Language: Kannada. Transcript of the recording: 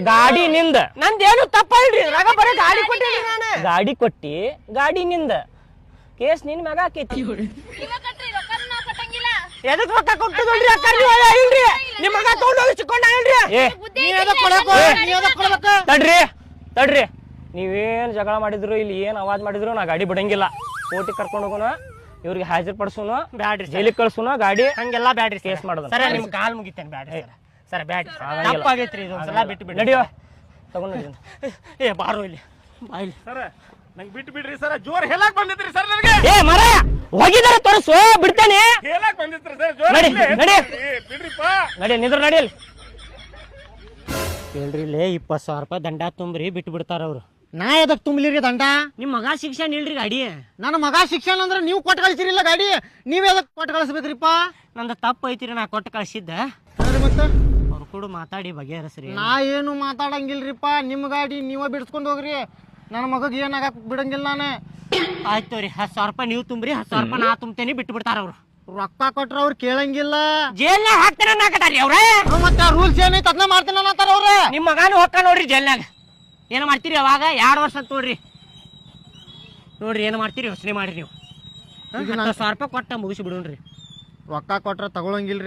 ಗಾಡಿ ನಿಂದ. ನಂದೇನು ತಪ್ಪಲ್ರಿ, ರಗ ಬರೀ ಗಾಡಿ ಕೊಟ್ಟಿನಿ ನಾನು. ಗಾಡಿ ಕೊಟ್ಟಿ, ಗಾಡಿ ನಿಂದ. ಕೇಸ್ ನಿನ್ ಮ್ಯಾಗ ಆಕೈತಿ. ಎದಕ್ ರೊಕ್ಕ ಕೊಟ್ಟದ್ರಿ ಅಕ್ಕ ನೀವು ಇಲ್ರಿ? ನಿಮ್ಮ ಮಗ ತಗೊಂಡೋಗಿ ಚಿಕ್ಕೊಂಡ ಇಲ್ರಿ? ತಡ್ರಿ ತಡ್ರಿ, ನೀವೇನ್ ಜಗಳ ಮಾಡಿದ್ರು ಇಲ್ಲಿ ಏನ್ ಅವಾಜ್ ಮಾಡಿದ್ರು ನಾ ಗಾಡಿ ಬಿಡಂಗಿಲ್ಲ. ಕೋರ್ಟಿ ಕರ್ಕೊಂಡು ಹೋಗೋಣ, ಇವ್ರಿಗೆ ಹಾಜರ್ ಪಡಿಸೋನು, ಬ್ಯಾಡ್ರಿ ಜೈಲಿಗೆ ಕಳ್ಸೋನು. ಗಾಡಿ ಹಂಗೆಲ್ಲಾ ಬ್ಯಾಡ್ರಿ, ಕೇಸ್ ಮಾಡೋದು. ಸರ ನಿಮ್ ಕಾಲ್ ಮುಗಿತೇನೆ, ಬ್ಯಾಡ್ರಿ ಸರ್ ಬ್ಯಾಡ್ರಿ, ತಪ್ಪಾಗೈತ್ರಿ ಇದು, ಒಂದ್ಸಲ ಬಿಟ್ಟು ಬಿಡಿ. ನಡಿಯೋ ತಗೊಂಡು. ಏ ಬಾರೋ ಇಲ್ಲಿ ಬಾಯ್ಲಿ ಸರ ನಂಗೆ ಬಿಟ್ಟು ಬಿಡ್ರಿ ಸರ. ಜೋರ್ ಹೇಳಕ್ ಬಂದಿತ್ರಿ ಸರ್ ನನಗೆ. ಏ ಮರ ಹೋಗಿದಾರ ತೋರಿಸು, ಬಿಡ್ತೇನೆ. ಹೇಳಕ್ ಬಂದಿತ್ರಿ ಸರ್. ಜೋರ್ ನಡಿ ನಡಿ ಬಿಡ್ರಿಪ್ಪ. ನಡಿ, ನಿಂದ್ರ ನಡಿ ಅಲ್ಲಿ. ಹೇಳ್ರಿ ಇಲ್ಲೇ 20,000 ರೂಪಾಯಿ ದಂಡ ತುಂಬ್ರಿ, ಬಿಟ್ಟು ಬಿಡ್ತಾರ ಅವ್ರು. ನಾ ಎದಕ್ ತುಂಬ್ಲಿರಿ ದಂಡ? ನಿಮ್ ಮಗ ಶಿಕ್ಷಣ ಇಲ್ರಿ ಗಾಡಿ. ನನ್ನ ಮಗ ಶಿಕ್ಷಣ ಅಂದ್ರೆ ನೀವು ಕೊಟ್ಟು ಕಳಿಸಿರಿಲ್ಲ ಗಾಡಿ, ನೀವ್ ಎದಕ್ ಕೊಟ್ಟು ಕಳಿಸ್ಬೇಕ್ರಿಪ್ಪ? ನಂದು ತಪ್ಪು ಐತಿರಿ, ನಾ ಕೊಟ್ಟು ಕಳ್ಸಿದ್ದ. ಮತ್ತ ಅವ್ರು ಕೂಡ ಮಾತಾಡಿ ಬಗೆಹರಿಸ್ರಿ. ನಾ ಏನು ಮಾತಾಡಂಗಿಲ್ರಿಪ್ಪ, ನಿಮ್ ಗಾಡಿ ನೀವ ಬಿಡಿಸ್ಕೊಂಡ್ ಹೋಗ್ರಿ. ನನ್ನ ಮಗಗ್ ಏನಾಗಕ್ ಬಿಡಂಗಿಲ್ಲ ನಾನು. ಆಯ್ತು ರೀ, 10,000 ರೂಪಾಯಿ ನೀವು ತುಂಬ್ರಿ, 10,000 ರೂಪಾಯಿ ನಾ ತುಂಬ್ತೇನೆ, ಬಿಟ್ಟು ಬಿಡ್ತಾರ ಅವ್ರು. ರೊಕ್ಕ ಕೊಟ್ರ ಅವ್ರು ಕೇಳಂಗಿಲ್ಲ. ಜೈಲ್ನಾಗ ಹಾಕ್ತಾರ ನಾಕತಾರಿ ಅವ್ರ. ಮತ್ತೆ ರೂಲ್ಸ್ ಏನೈತೆ ಅದನ್ನ ಮಾಡ್ತೇನೆ ಅನ್ನತ್ತಾರ ಅವ್ರ. ನಿಮ್ ಮಗಾನು ಹೊಕ್ಕ ನೋಡ್ರಿ ಜೈಲ್ನಾಗ. ಏನು ಮಾಡ್ತೀರಿ ಅವಾಗ 2 ವರ್ಷ ಅಂತ ನೋಡ್ರಿ. ನೋಡ್ರಿ ಏನು ಮಾಡ್ತೀರಿ ಯೋಚನೆ ಮಾಡ್ರಿ ನೀವು. 10,000 ರೂಪಾಯಿ ಕೊಟ್ಟ ಮುಗಿಸಿ ಬಿಡೋಣ್ರಿ. ರೊಕ್ಕ ಕೊಟ್ರ ತಗೊಳಂಗಿಲ್ರಿ.